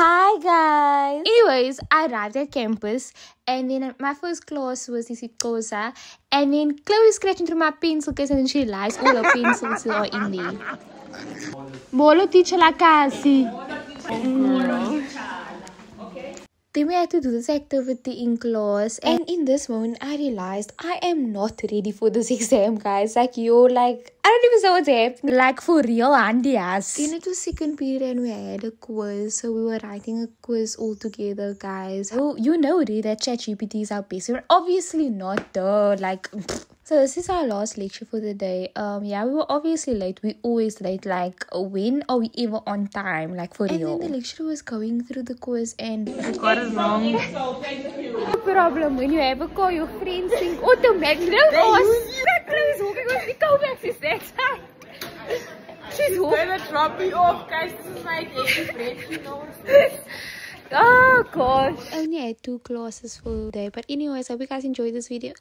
Hi guys! Anyways, I arrived at campus and then my first class was this Kosa, and then Chloe scratching through my pencil case and then she realized all her pencils are in there. Bolo teacher la kasi. Then we had to do this activity in class, and in this moment I realized I am not ready for this exam, guys. I don't even know what's happening. Like for real, Andy ass. Then it was second period and we had a quiz, so we were writing a quiz all together, guys. Oh, you know already that ChatGPT is our best friend. Obviously not, though. So this is our last lecture for the day. Yeah, we were obviously late. We always late. When are we ever on time? For real. And then the lecturer was going through the quiz and I got it wrong. No problem. When you have a call, your friends think automatically. Don't ask. That Chloe's walking with me. Go back to that side. She's gonna drop me off, guys. This is my daily break, you know. Oh gosh. I only had 2 classes for the day. But anyways, I hope you guys enjoyed this video.